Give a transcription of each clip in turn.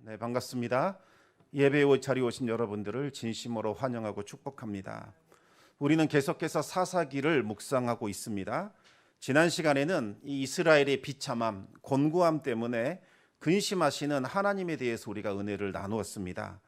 네, 반갑습니다. 예배 자리에 오신 여러분들을 진심으로 환영하고 축복합니다. 우리는 계속해서 사사기를 묵상하고 있습니다. 지난 시간에는 이 이스라엘의 비참함, 곤고함 때문에 근심하시는 하나님에 대해서 우리가 은혜를 나누었습니다.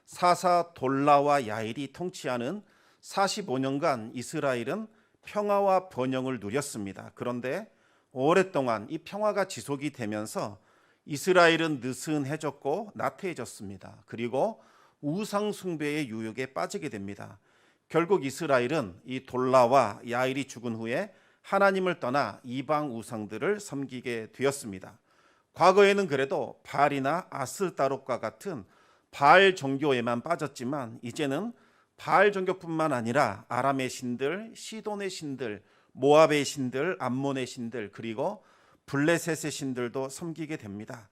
사사 돌라와 야일이 통치하는 45년간 이스라엘은 평화와 번영을 누렸습니다. 그런데 오랫동안 이 평화가 지속이 되면서 이스라엘은 느슨해졌고 나태해졌습니다. 그리고 우상 숭배의 유혹에 빠지게 됩니다. 결국 이스라엘은 이 돌라와 야일이 죽은 후에 하나님을 떠나 이방 우상들을 섬기게 되었습니다. 과거에는 그래도 바알이나 아스타롯과 같은 바알 종교에만 빠졌지만 이제는 바알 종교뿐만 아니라 아람의 신들, 시돈의 신들, 모압의 신들, 암몬의 신들, 그리고 블레셋의 신들도 섬기게 됩니다.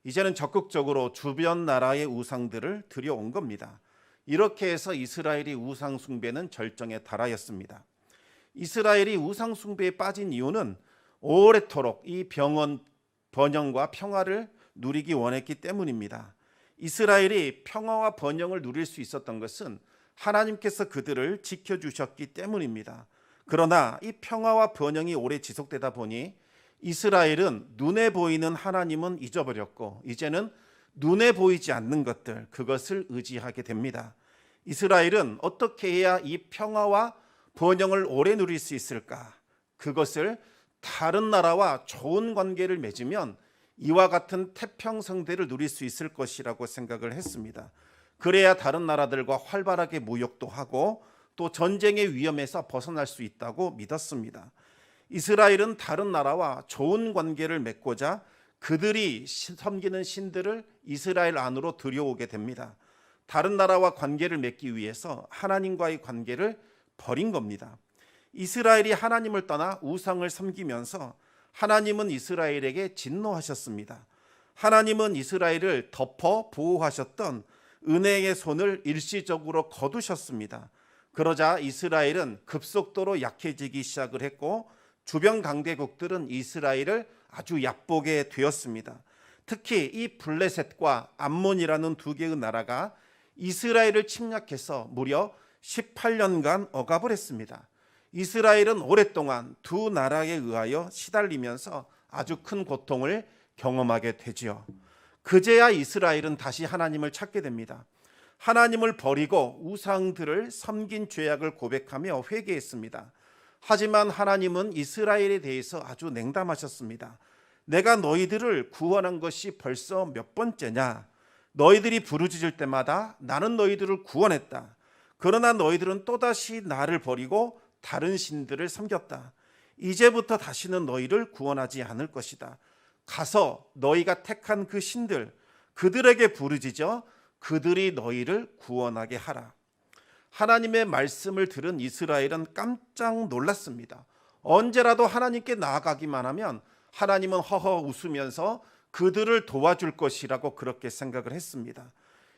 이제는 적극적으로 주변 나라의 우상들을 들여온 겁니다. 이렇게 해서 이스라엘이 우상 숭배는 절정에 달하였습니다. 이스라엘이 우상 숭배에 빠진 이유는 오래도록 이 번영과 평화를 누리기 원했기 때문입니다. 이스라엘이 평화와 번영을 누릴 수 있었던 것은 하나님께서 그들을 지켜주셨기 때문입니다. 그러나 이 평화와 번영이 오래 지속되다 보니 이스라엘은 눈에 보이는 하나님은 잊어버렸고 이제는 눈에 보이지 않는 것들, 그것을 의지하게 됩니다. 이스라엘은 어떻게 해야 이 평화와 번영을 오래 누릴 수 있을까? 그것을 다른 나라와 좋은 관계를 맺으면 이와 같은 태평성대를 누릴 수 있을 것이라고 생각을 했습니다. 그래야 다른 나라들과 활발하게 무역도 하고 또 전쟁의 위험에서 벗어날 수 있다고 믿었습니다. 이스라엘은 다른 나라와 좋은 관계를 맺고자 그들이 섬기는 신들을 이스라엘 안으로 들여오게 됩니다. 다른 나라와 관계를 맺기 위해서 하나님과의 관계를 버린 겁니다. 이스라엘이 하나님을 떠나 우상을 섬기면서 하나님은 이스라엘에게 진노하셨습니다. 하나님은 이스라엘을 덮어 보호하셨던 은혜의 손을 일시적으로 거두셨습니다. 그러자 이스라엘은 급속도로 약해지기 시작을 했고 주변 강대국들은 이스라엘을 아주 얕보게 되었습니다. 특히 이 블레셋과 암몬이라는 두 개의 나라가 이스라엘을 침략해서 무려 18년간 억압을 했습니다. 이스라엘은 오랫동안 두 나라에 의하여 시달리면서 아주 큰 고통을 경험하게 되지요. 그제야 이스라엘은 다시 하나님을 찾게 됩니다. 하나님을 버리고 우상들을 섬긴 죄악을 고백하며 회개했습니다. 하지만 하나님은 이스라엘에 대해서 아주 냉담하셨습니다. 내가 너희들을 구원한 것이 벌써 몇 번째냐? 너희들이 부르짖을 때마다 나는 너희들을 구원했다. 그러나 너희들은 또다시 나를 버리고 다른 신들을 섬겼다. 이제부터 다시는 너희를 구원하지 않을 것이다. 가서 너희가 택한 그 신들, 그들에게 부르짖어 그들이 너희를 구원하게 하라. 하나님의 말씀을 들은 이스라엘은 깜짝 놀랐습니다. 언제라도 하나님께 나아가기만 하면 하나님은 허허 웃으면서 그들을 도와줄 것이라고 그렇게 생각을 했습니다.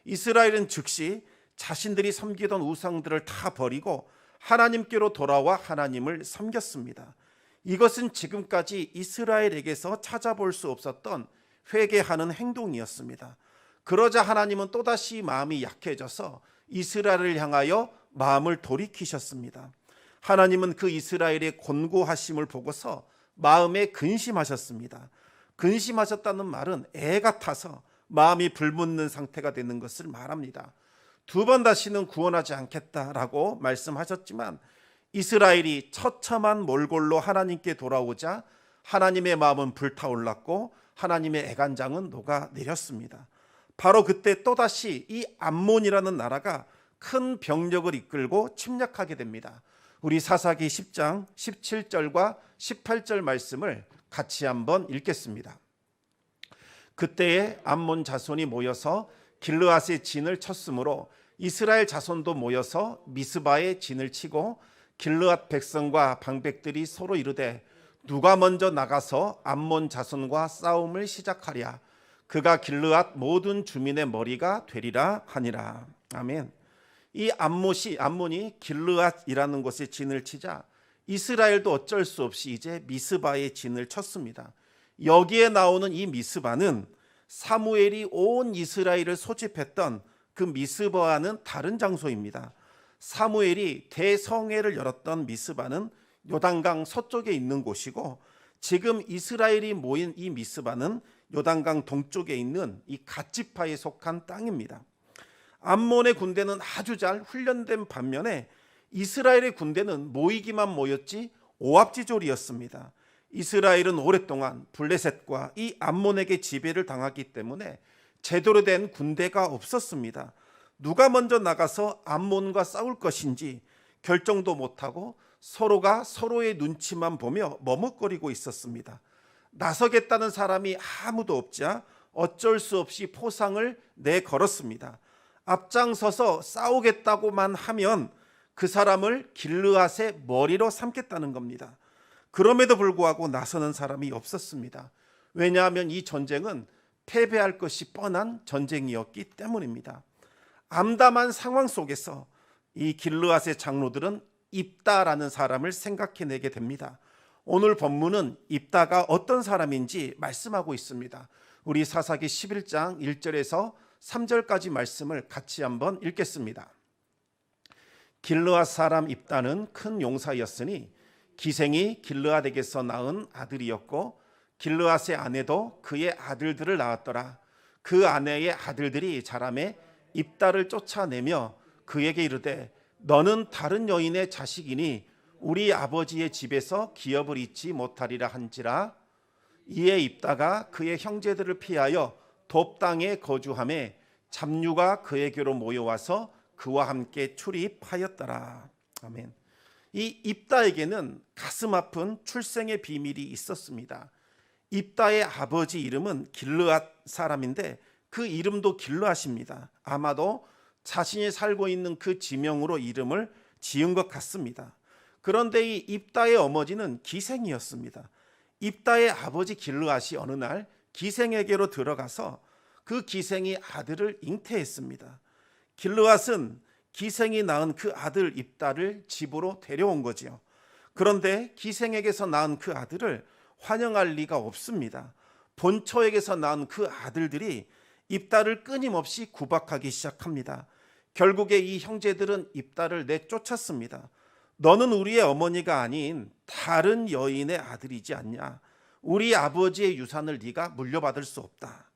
이스라엘은 즉시 자신들이 섬기던 우상들을 다 버리고 하나님께로 돌아와 하나님을 섬겼습니다. 이것은 지금까지 이스라엘에게서 찾아볼 수 없었던 회개하는 행동이었습니다. 그러자 하나님은 또다시 마음이 약해져서 이스라엘을 향하여 마음을 돌이키셨습니다. 하나님은 그 이스라엘의 곤고하심을 보고서 마음에 근심하셨습니다. 근심하셨다는 말은 애가 타서 마음이 불붙는 상태가 되는 것을 말합니다. 두 번 다시는 구원하지 않겠다라고 말씀하셨지만 이스라엘이 처참한 몰골로 하나님께 돌아오자 하나님의 마음은 불타올랐고 하나님의 애간장은 녹아내렸습니다. 바로 그때 또다시 이 암몬이라는 나라가 큰 병력을 이끌고 침략하게 됩니다. 우리 사사기 10장 17절과 18절 말씀을 같이 한번 읽겠습니다. 그때에 암몬 자손이 모여서 길르앗의 진을 쳤으므로 이스라엘 자손도 모여서 미스바의 진을 치고 길르앗 백성과 방백들이 서로 이르되 누가 먼저 나가서 암몬 자손과 싸움을 시작하랴. 그가 길르앗 모든 주민의 머리가 되리라 하니라. 아멘. 이 암몬이 길르앗이라는 곳에 진을 치자 이스라엘도 어쩔 수 없이 이제 미스바의 진을 쳤습니다. 여기에 나오는 이 미스바는 사무엘이 온 이스라엘을 소집했던 그 미스바와는 다른 장소입니다. 사무엘이 대성회를 열었던 미스바는 요단강 서쪽에 있는 곳이고, 지금 이스라엘이 모인 이 미스바는 요단강 동쪽에 있는 이 갓지파에 속한 땅입니다. 암몬의 군대는 아주 잘 훈련된 반면에 이스라엘의 군대는 모이기만 모였지 오합지졸이었습니다. 이스라엘은 오랫동안 블레셋과 이 암몬에게 지배를 당하기 때문에 제대로 된 군대가 없었습니다. 누가 먼저 나가서 암몬과 싸울 것인지 결정도 못하고 서로가 서로의 눈치만 보며 머뭇거리고 있었습니다. 나서겠다는 사람이 아무도 없자 어쩔 수 없이 포상을 내걸었습니다. 앞장서서 싸우겠다고만 하면 그 사람을 길르앗의 머리로 삼겠다는 겁니다. 그럼에도 불구하고 나서는 사람이 없었습니다. 왜냐하면 이 전쟁은 패배할 것이 뻔한 전쟁이었기 때문입니다. 암담한 상황 속에서 이 길르앗의 장로들은 입다라는 사람을 생각해내게 됩니다. 오늘 본문은 입다가 어떤 사람인지 말씀하고 있습니다. 우리 사사기 11장 1절에서 3절까지 말씀을 같이 한번 읽겠습니다. 길르앗 사람 입다는 큰 용사였으니 기생이 길르앗에게서 낳은 아들이었고, 길르앗의 아내도 그의 아들들을 낳았더라. 그 아내의 아들들이 자라매 입다를 쫓아내며 그에게 이르되 너는 다른 여인의 자식이니 우리 아버지의 집에서 기업을 잊지 못하리라 한지라. 이에 입다가 그의 형제들을 피하여 돕 땅에 거주하매 잡류가 그에게로 모여와서 그와 함께 출입하였더라. 아멘. 이 입다에게는 가슴 아픈 출생의 비밀이 있었습니다. 입다의 아버지 이름은 길르앗 사람인데 그 이름도 길르앗입니다. 아마도 자신이 살고 있는 그 지명으로 이름을 지은 것 같습니다. 그런데 이 입다의 어머니는 기생이었습니다. 입다의 아버지 길르앗이 어느 날 기생에게로 들어가서 그 기생이 아들을 잉태했습니다. 길르앗은 기생이 낳은 그 아들 입다를 집으로 데려온 거지요. 그런데 기생에게서 낳은 그 아들을 환영할 리가 없습니다. 본처에게서 낳은 그 아들들이 입다를 끊임없이 구박하기 시작합니다. 결국에 이 형제들은 입다를 내쫓았습니다. 너는 우리의 어머니가 아닌 다른 여인의 아들이지 않냐? 우리 아버지의 유산을 네가 물려받을 수 없다.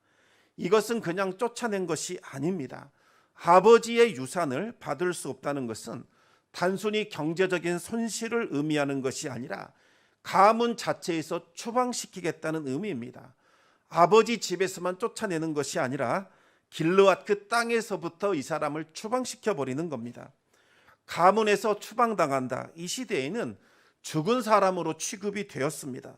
이것은 그냥 쫓아낸 것이 아닙니다. 아버지의 유산을 받을 수 없다는 것은 단순히 경제적인 손실을 의미하는 것이 아니라 가문 자체에서 추방시키겠다는 의미입니다. 아버지 집에서만 쫓아내는 것이 아니라 길르앗 그 땅에서부터 이 사람을 추방시켜 버리는 겁니다. 가문에서 추방당한다. 이 시대에는 죽은 사람으로 취급이 되었습니다.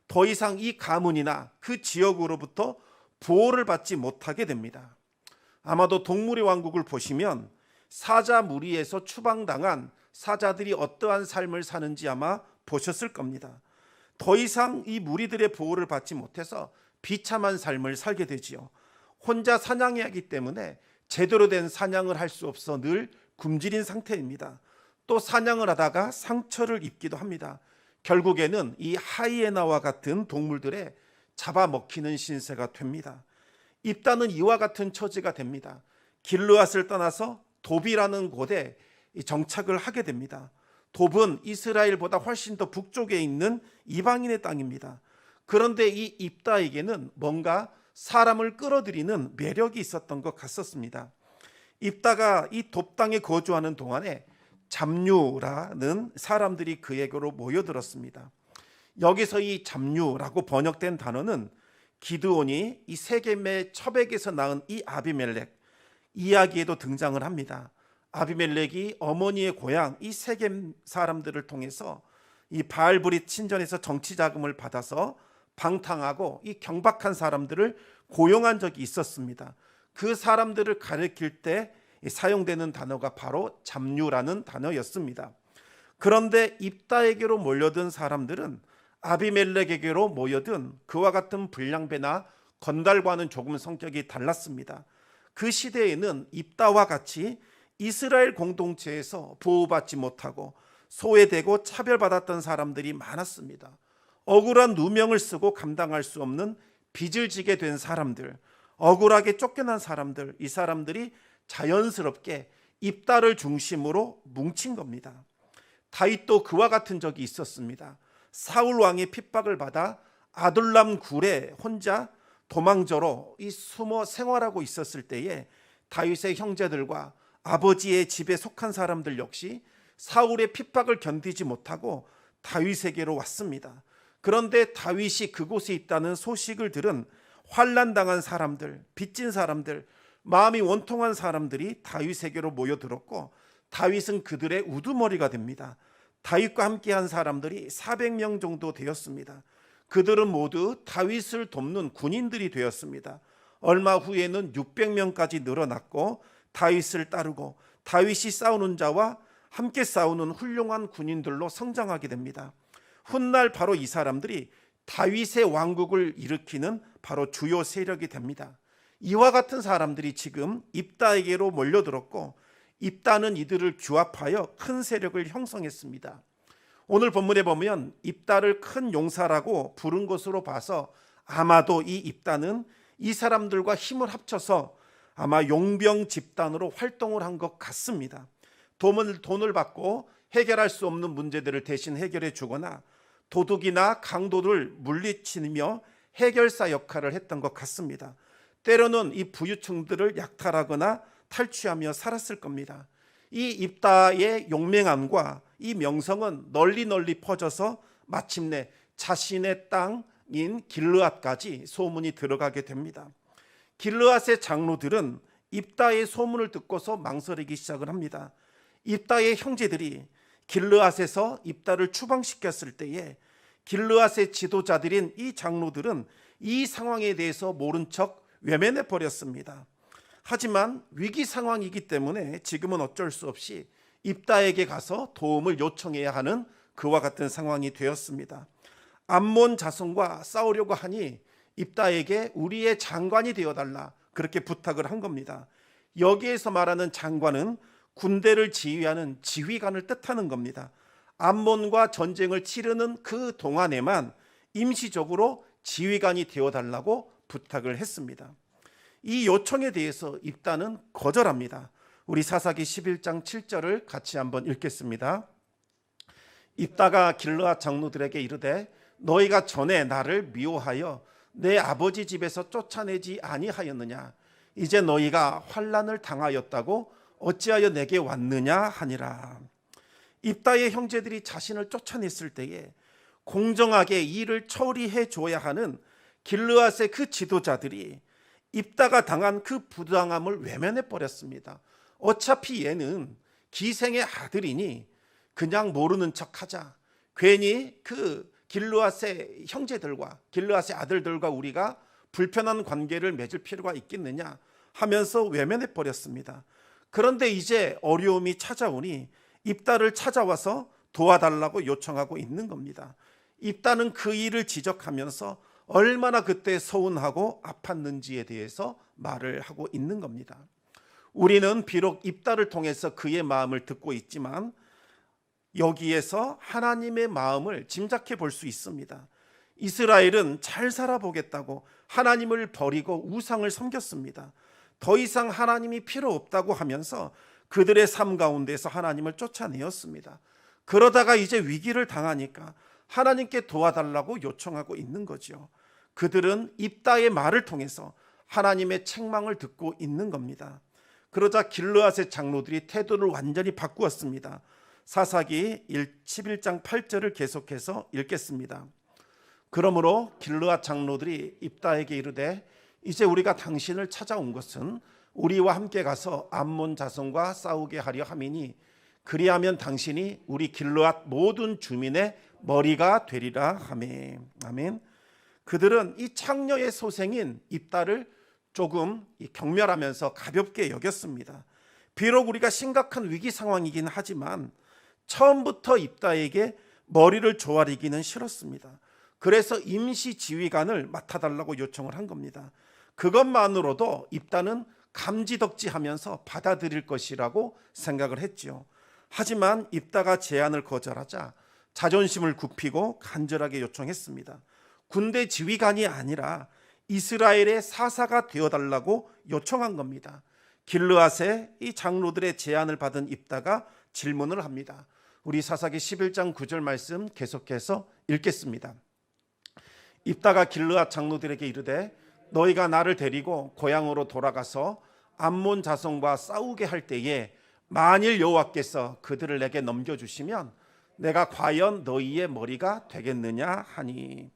더 이상 이 가문이나 그 지역으로부터 보호를 받지 못하게 됩니다. 아마도 동물의 왕국을 보시면 사자 무리에서 추방당한 사자들이 어떠한 삶을 사는지 아마 보셨을 겁니다. 더 이상 이 무리들의 보호를 받지 못해서 비참한 삶을 살게 되지요. 혼자 사냥해야 하기 때문에 제대로 된 사냥을 할 수 없어 늘 굶주린 상태입니다. 또 사냥을 하다가 상처를 입기도 합니다. 결국에는 이 하이에나와 같은 동물들에 잡아먹히는 신세가 됩니다. 입다는 이와 같은 처지가 됩니다. 길르앗을 떠나서 돕이라는 곳에 정착을 하게 됩니다. 돕은 이스라엘보다 훨씬 더 북쪽에 있는 이방인의 땅입니다. 그런데 이 입다에게는 뭔가 사람을 끌어들이는 매력이 있었던 것 같았습니다. 입다가 이 돕 땅에 거주하는 동안에 잡류라는 사람들이 그에게로 모여들었습니다. 여기서 이 잡류라고 번역된 단어는 기드온이 이 세겜의 첩에게서 낳은 이 아비멜렉 이야기에도 등장을 합니다. 아비멜렉이 어머니의 고향 이 세겜 사람들을 통해서 이 바알브릿 신전에서 정치 자금을 받아서 방탕하고 이 경박한 사람들을 고용한 적이 있었습니다. 그 사람들을 가리킬 때 사용되는 단어가 바로 잡류라는 단어였습니다. 그런데 입다에게로 몰려든 사람들은 아비멜렉에게로 모여든 그와 같은 불량배나 건달과는 조금 성격이 달랐습니다. 그 시대에는 입다와 같이 이스라엘 공동체에서 보호받지 못하고 소외되고 차별받았던 사람들이 많았습니다. 억울한 누명을 쓰고 감당할 수 없는 빚을 지게 된 사람들, 억울하게 쫓겨난 사람들, 이 사람들이 자연스럽게 입다를 중심으로 뭉친 겁니다. 다윗도 그와 같은 적이 있었습니다. 사울 왕의 핍박을 받아 아둘람 굴에 혼자 도망저로 숨어 생활하고 있었을 때에 다윗의 형제들과 아버지의 집에 속한 사람들 역시 사울의 핍박을 견디지 못하고 다윗에게로 왔습니다. 그런데 다윗이 그곳에 있다는 소식을 들은 환난당한 사람들, 빚진 사람들, 마음이 원통한 사람들이 다윗에게로 모여들었고 다윗은 그들의 우두머리가 됩니다. 다윗과 함께한 사람들이 400명 정도 되었습니다. 그들은 모두 다윗을 돕는 군인들이 되었습니다. 얼마 후에는 600명까지 늘어났고 다윗을 따르고 다윗이 싸우는 자와 함께 싸우는 훌륭한 군인들로 성장하게 됩니다. 훗날 바로 이 사람들이 다윗의 왕국을 일으키는 바로 주요 세력이 됩니다. 이와 같은 사람들이 지금 입다에게로 몰려들었고 입다는 이들을 규합하여 큰 세력을 형성했습니다. 오늘 본문에 보면 입다를 큰 용사라고 부른 것으로 봐서 아마도 이 입다는 이 사람들과 힘을 합쳐서 아마 용병 집단으로 활동을 한 것 같습니다. 돈을 받고 해결할 수 없는 문제들을 대신 해결해 주거나 도둑이나 강도를 물리치며 해결사 역할을 했던 것 같습니다. 때로는 이 부유층들을 약탈하거나 탈취하며 살았을 겁니다. 이 입다의 용맹함과 이 명성은 널리 퍼져서 마침내 자신의 땅인 길르앗까지 소문이 들어가게 됩니다. 길르앗의 장로들은 입다의 소문을 듣고서 망설이기 시작을 합니다. 입다의 형제들이 길르앗에서 입다를 추방시켰을 때에 길르앗의 지도자들인 이 장로들은 이 상황에 대해서 모른 척 외면해 버렸습니다. 하지만 위기 상황이기 때문에 지금은 어쩔 수 없이 입다에게 가서 도움을 요청해야 하는 그와 같은 상황이 되었습니다. 암몬 자손과 싸우려고 하니 입다에게 우리의 장관이 되어달라 그렇게 부탁을 한 겁니다. 여기에서 말하는 장관은 군대를 지휘하는 지휘관을 뜻하는 겁니다. 암몬과 전쟁을 치르는 그 동안에만 임시적으로 지휘관이 되어달라고 부탁을 했습니다. 이 요청에 대해서 입다는 거절합니다. 우리 사사기 11장 7절을 같이 한번 읽겠습니다. 입다가 길르앗 장로들에게 이르되 너희가 전에 나를 미워하여 내 아버지 집에서 쫓아내지 아니하였느냐? 이제 너희가 환난을 당하였다고 어찌하여 내게 왔느냐 하니라. 입다의 형제들이 자신을 쫓아냈을 때에 공정하게 일을 처리해 줘야 하는 길르앗의 그 지도자들이 입다가 당한 그 부당함을 외면해 버렸습니다. 어차피 얘는 기생의 아들이니 그냥 모르는 척하자. 괜히 그 길르앗의 형제들과 길르앗의 아들들과 우리가 불편한 관계를 맺을 필요가 있겠느냐 하면서 외면해 버렸습니다. 그런데 이제 어려움이 찾아오니 입다를 찾아와서 도와달라고 요청하고 있는 겁니다. 입다는 그 일을 지적하면서 얼마나 그때 서운하고 아팠는지에 대해서 말을 하고 있는 겁니다. 우리는 비록 입다를 통해서 그의 마음을 듣고 있지만 여기에서 하나님의 마음을 짐작해 볼 수 있습니다. 이스라엘은 잘 살아보겠다고 하나님을 버리고 우상을 섬겼습니다. 더 이상 하나님이 필요 없다고 하면서 그들의 삶 가운데서 하나님을 쫓아내었습니다. 그러다가 이제 위기를 당하니까 하나님께 도와달라고 요청하고 있는 거죠. 그들은 입다의 말을 통해서 하나님의 책망을 듣고 있는 겁니다. 그러자 길르앗의 장로들이 태도를 완전히 바꾸었습니다. 사사기 11장 8절을 계속해서 읽겠습니다. 그러므로 길르앗 장로들이 입다에게 이르되 이제 우리가 당신을 찾아온 것은 우리와 함께 가서 암몬 자손과 싸우게 하려 함이니 그리하면 당신이 우리 길르앗 모든 주민의 머리가 되리라 하매. 아멘. 그들은 이 창녀의 소생인 입다를 조금 경멸하면서 가볍게 여겼습니다. 비록 우리가 심각한 위기 상황이긴 하지만 처음부터 입다에게 머리를 조아리기는 싫었습니다. 그래서 임시 지휘관을 맡아달라고 요청을 한 겁니다. 그것만으로도 입다는 감지덕지하면서 받아들일 것이라고 생각을 했죠. 하지만 입다가 제안을 거절하자 자존심을 굽히고 간절하게 요청했습니다. 군대 지휘관이 아니라 이스라엘의 사사가 되어달라고 요청한 겁니다. 길르앗의 이 장로들의 제안을 받은 입다가 질문을 합니다. 우리 사사기 11장 9절 말씀 계속해서 읽겠습니다. 입다가 길르앗 장로들에게 이르되 너희가 나를 데리고 고향으로 돌아가서 암몬 자손과 싸우게 할 때에 만일 여호와께서 그들을 내게 넘겨주시면 내가 과연 너희의 머리가 되겠느냐 하니.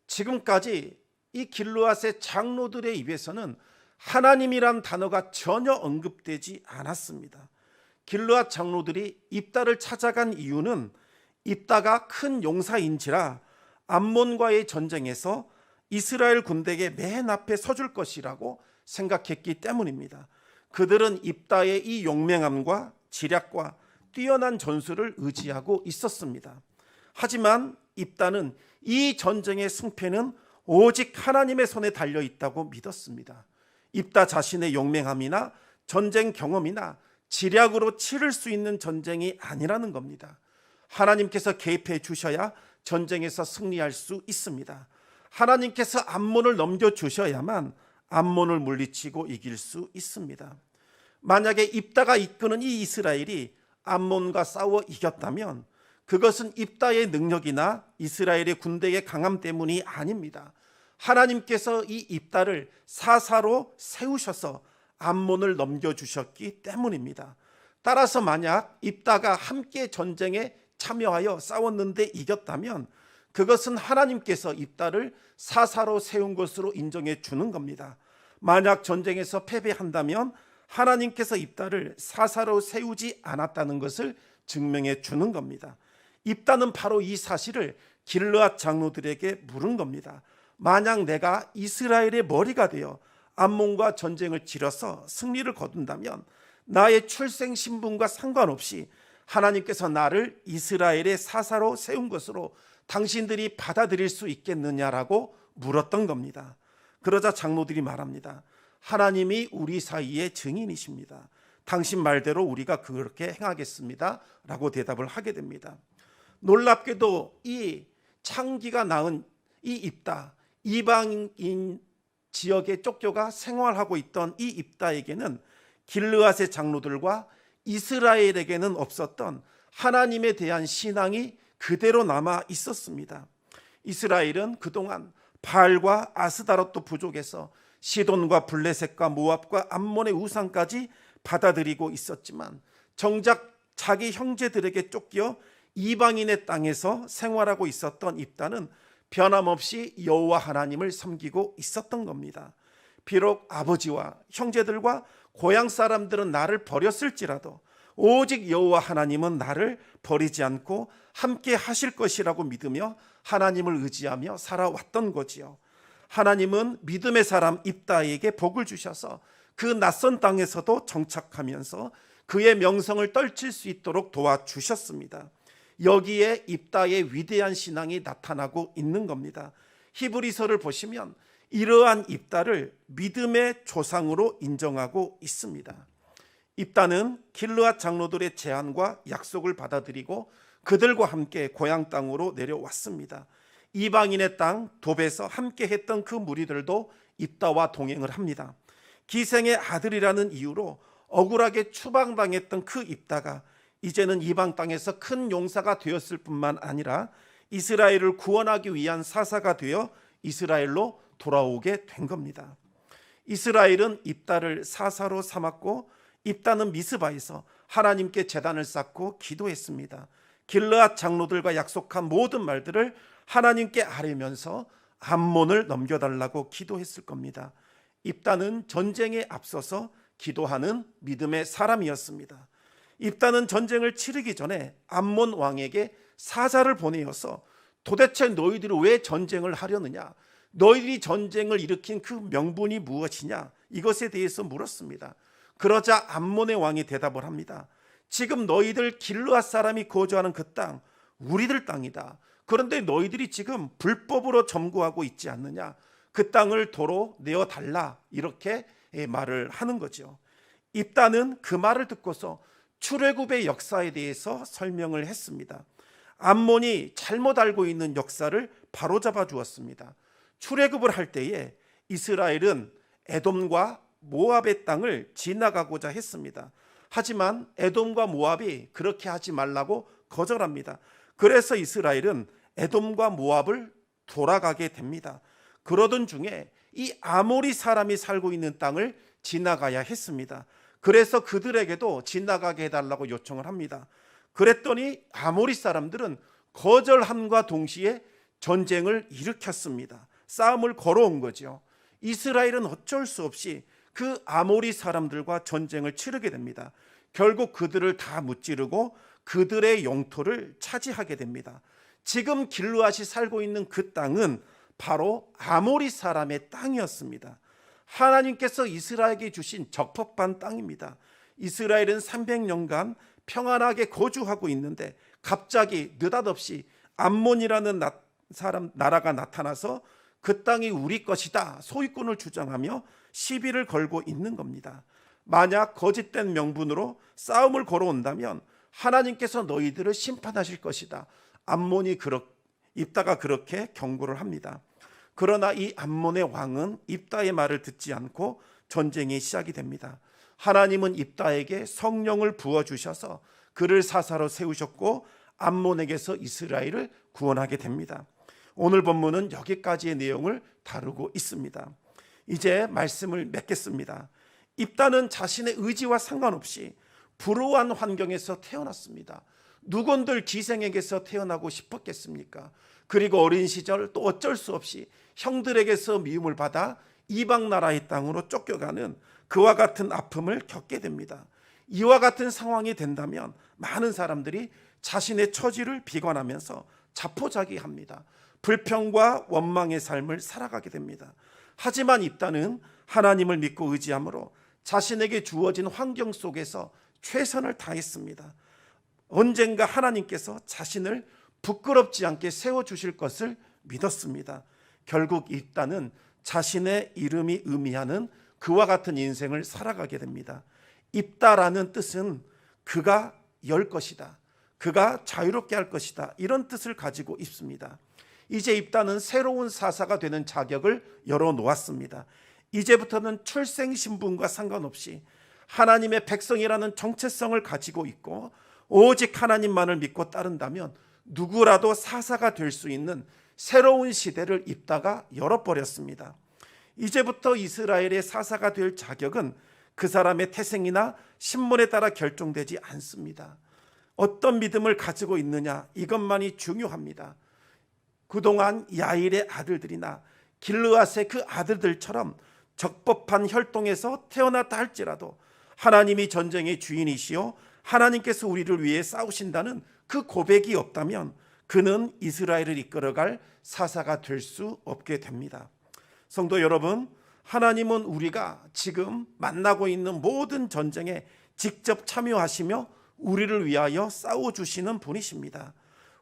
지금까지 이 길르앗의 장로들의 입에서는 하나님이란 단어가 전혀 언급되지 않았습니다. 길르앗 장로들이 입다를 찾아간 이유는 입다가 큰 용사인지라 암몬과의 전쟁에서 이스라엘 군대에게 맨 앞에 서줄 것이라고 생각했기 때문입니다. 그들은 입다의 이 용맹함과 지략과 뛰어난 전술을 의지하고 있었습니다. 하지만 입다는 이 전쟁의 승패는 오직 하나님의 손에 달려 있다고 믿었습니다. 입다 자신의 용맹함이나 전쟁 경험이나 지략으로 치를 수 있는 전쟁이 아니라는 겁니다. 하나님께서 개입해 주셔야 전쟁에서 승리할 수 있습니다. 하나님께서 암몬을 넘겨주셔야만 암몬을 물리치고 이길 수 있습니다. 만약에 입다가 이끄는 이 이스라엘이 암몬과 싸워 이겼다면 그것은 입다의 능력이나 이스라엘의 군대의 강함 때문이 아닙니다. 하나님께서 이 입다를 사사로 세우셔서 암몬을 넘겨주셨기 때문입니다. 따라서 만약 입다가 함께 전쟁에 참여하여 싸웠는데 이겼다면 그것은 하나님께서 입다를 사사로 세운 것으로 인정해 주는 겁니다. 만약 전쟁에서 패배한다면 하나님께서 입다를 사사로 세우지 않았다는 것을 증명해 주는 겁니다. 입다는 바로 이 사실을 길르앗 장로들에게 물은 겁니다. 만약 내가 이스라엘의 머리가 되어 암몬과 전쟁을 치러서 승리를 거둔다면 나의 출생 신분과 상관없이 하나님께서 나를 이스라엘의 사사로 세운 것으로 당신들이 받아들일 수 있겠느냐라고 물었던 겁니다. 그러자 장로들이 말합니다. 하나님이 우리 사이의 증인이십니다. 당신 말대로 우리가 그렇게 행하겠습니다 라고 대답을 하게 됩니다. 놀랍게도 이 창기가 낳은 이 입다, 이방인 지역에 쫓겨가 생활하고 있던 이 입다에게는 길르앗의 장로들과 이스라엘에게는 없었던 하나님에 대한 신앙이 그대로 남아 있었습니다. 이스라엘은 그동안 바알과 아스다롯도 부족해서 시돈과 블레셋과 모압과 암몬의 우상까지 받아들이고 있었지만 정작 자기 형제들에게 쫓겨 이방인의 땅에서 생활하고 있었던 입다는 변함없이 여호와 하나님을 섬기고 있었던 겁니다. 비록 아버지와 형제들과 고향 사람들은 나를 버렸을지라도 오직 여호와 하나님은 나를 버리지 않고 함께 하실 것이라고 믿으며 하나님을 의지하며 살아왔던 거지요. 하나님은 믿음의 사람 입다에게 복을 주셔서 그 낯선 땅에서도 정착하면서 그의 명성을 떨칠 수 있도록 도와주셨습니다. 여기에 입다의 위대한 신앙이 나타나고 있는 겁니다. 히브리서를 보시면 이러한 입다를 믿음의 조상으로 인정하고 있습니다. 입다는 길르앗 장로들의 제안과 약속을 받아들이고 그들과 함께 고향 땅으로 내려왔습니다. 이방인의 땅 돕에서 함께 했던 그 무리들도 입다와 동행을 합니다. 기생의 아들이라는 이유로 억울하게 추방당했던 그 입다가 이제는 이방 땅에서 큰 용사가 되었을 뿐만 아니라 이스라엘을 구원하기 위한 사사가 되어 이스라엘로 돌아오게 된 겁니다. 이스라엘은 입다를 사사로 삼았고 입다는 미스바에서 하나님께 제단을 쌓고 기도했습니다. 길르앗 장로들과 약속한 모든 말들을 하나님께 아뢰면서 암몬을 넘겨달라고 기도했을 겁니다. 입다는 전쟁에 앞서서 기도하는 믿음의 사람이었습니다. 입다는 전쟁을 치르기 전에 암몬 왕에게 사자를 보내어서 도대체 너희들이 왜 전쟁을 하려느냐, 너희들이 전쟁을 일으킨 그 명분이 무엇이냐, 이것에 대해서 물었습니다. 그러자 암몬의 왕이 대답을 합니다. 지금 너희들 길르앗 사람이 거주하는 그 땅 우리들 땅이다. 그런데 너희들이 지금 불법으로 점거하고 있지 않느냐, 그 땅을 도로 내어달라, 이렇게 말을 하는 거죠. 입다는 그 말을 듣고서 출애굽의 역사에 대해서 설명을 했습니다. 암몬이 잘못 알고 있는 역사를 바로잡아 주었습니다. 출애굽을 할 때에 이스라엘은 에돔과 모압의 땅을 지나가고자 했습니다. 하지만 에돔과 모압이 그렇게 하지 말라고 거절합니다. 그래서 이스라엘은 에돔과 모압을 돌아가게 됩니다. 그러던 중에 이 아모리 사람이 살고 있는 땅을 지나가야 했습니다. 그래서 그들에게도 지나가게 해달라고 요청을 합니다. 그랬더니 아모리 사람들은 거절함과 동시에 전쟁을 일으켰습니다. 싸움을 걸어온 거죠. 이스라엘은 어쩔 수 없이 그 아모리 사람들과 전쟁을 치르게 됩니다. 결국 그들을 다 무찌르고 그들의 영토를 차지하게 됩니다. 지금 길르앗이 살고 있는 그 땅은 바로 아모리 사람의 땅이었습니다. 하나님께서 이스라엘에게 주신 적법한 땅입니다. 이스라엘은 300년간 평안하게 거주하고 있는데 갑자기 느닷없이 암몬이라는 나라가 나타나서 그 땅이 우리 것이다 소유권을 주장하며 시비를 걸고 있는 겁니다. 만약 거짓된 명분으로 싸움을 걸어온다면 하나님께서 너희들을 심판하실 것이다. 암몬이 입다가 그렇게 경고를 합니다. 그러나 이 암몬의 왕은 입다의 말을 듣지 않고 전쟁이 시작이 됩니다. 하나님은 입다에게 성령을 부어주셔서 그를 사사로 세우셨고 암몬에게서 이스라엘을 구원하게 됩니다. 오늘 본문은 여기까지의 내용을 다루고 있습니다. 이제 말씀을 맺겠습니다. 입다는 자신의 의지와 상관없이 불우한 환경에서 태어났습니다. 누군들 기생에게서 태어나고 싶었겠습니까? 그리고 어린 시절 또 어쩔 수 없이 형들에게서 미움을 받아 이방 나라의 땅으로 쫓겨가는 그와 같은 아픔을 겪게 됩니다. 이와 같은 상황이 된다면 많은 사람들이 자신의 처지를 비관하면서 자포자기합니다. 불평과 원망의 삶을 살아가게 됩니다. 하지만 입다는 하나님을 믿고 의지함으로 자신에게 주어진 환경 속에서 최선을 다했습니다. 언젠가 하나님께서 자신을 부끄럽지 않게 세워주실 것을 믿었습니다. 결국 입다는 자신의 이름이 의미하는 그와 같은 인생을 살아가게 됩니다. 입다라는 뜻은 그가 열 것이다, 그가 자유롭게 할 것이다, 이런 뜻을 가지고 있습니다. 이제 입다는 새로운 사사가 되는 자격을 열어놓았습니다. 이제부터는 출생신분과 상관없이 하나님의 백성이라는 정체성을 가지고 있고 오직 하나님만을 믿고 따른다면 누구라도 사사가 될 수 있는 새로운 시대를 입다가 열어버렸습니다. 이제부터 이스라엘의 사사가 될 자격은 그 사람의 태생이나 신분에 따라 결정되지 않습니다. 어떤 믿음을 가지고 있느냐, 이것만이 중요합니다. 그동안 야일의 아들들이나 길르앗의 그 아들들처럼 적법한 혈통에서 태어났다 할지라도 하나님이 전쟁의 주인이시오 하나님께서 우리를 위해 싸우신다는 그 고백이 없다면 그는 이스라엘을 이끌어갈 사사가 될 수 없게 됩니다. 성도 여러분, 하나님은 우리가 지금 만나고 있는 모든 전쟁에 직접 참여하시며 우리를 위하여 싸워주시는 분이십니다.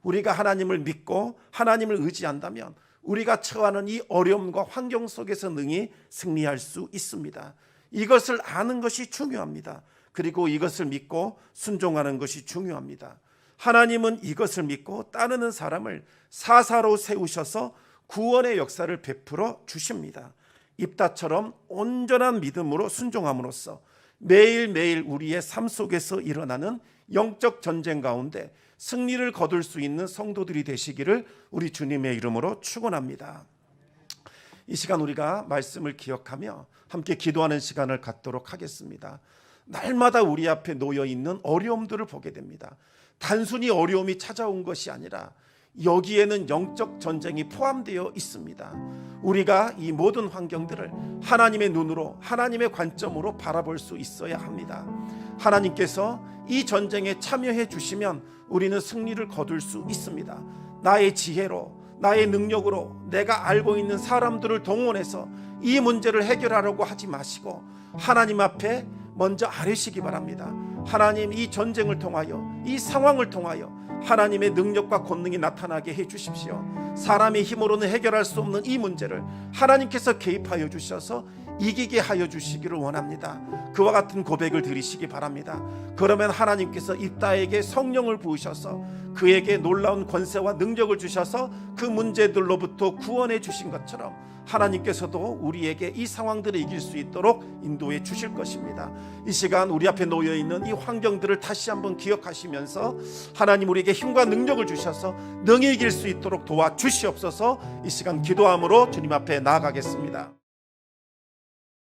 우리가 하나님을 믿고 하나님을 의지한다면 우리가 처하는 이 어려움과 환경 속에서 능히 승리할 수 있습니다. 이것을 아는 것이 중요합니다. 그리고 이것을 믿고 순종하는 것이 중요합니다. 하나님은 이것을 믿고 따르는 사람을 사사로 세우셔서 구원의 역사를 베풀어 주십니다. 입다처럼 온전한 믿음으로 순종함으로써 매일매일 우리의 삶 속에서 일어나는 영적 전쟁 가운데 승리를 거둘 수 있는 성도들이 되시기를 우리 주님의 이름으로 축원합니다. 이 시간 우리가 말씀을 기억하며 함께 기도하는 시간을 갖도록 하겠습니다. 날마다 우리 앞에 놓여 있는 어려움들을 보게 됩니다. 단순히 어려움이 찾아온 것이 아니라 여기에는 영적 전쟁이 포함되어 있습니다. 우리가 이 모든 환경들을 하나님의 눈으로, 하나님의 관점으로 바라볼 수 있어야 합니다. 하나님께서 이 전쟁에 참여해 주시면 우리는 승리를 거둘 수 있습니다. 나의 지혜로, 나의 능력으로 내가 알고 있는 사람들을 동원해서 이 문제를 해결하려고 하지 마시고 하나님 앞에 먼저 아뢰시기 바랍니다. 하나님, 이 전쟁을 통하여, 이 상황을 통하여 하나님의 능력과 권능이 나타나게 해 주십시오. 사람의 힘으로는 해결할 수 없는 이 문제를 하나님께서 개입하여 주셔서 이기게 하여 주시기를 원합니다. 그와 같은 고백을 드리시기 바랍니다. 그러면 하나님께서 입다에게 성령을 부으셔서 그에게 놀라운 권세와 능력을 주셔서 그 문제들로부터 구원해 주신 것처럼 하나님께서도 우리에게 이 상황들을 이길 수 있도록 인도해 주실 것입니다. 이 시간 우리 앞에 놓여 있는 이 환경들을 다시 한번 기억하시면서 하나님 우리에게 힘과 능력을 주셔서 능히 이길 수 있도록 도와주시옵소서. 이 시간 기도함으로 주님 앞에 나아가겠습니다.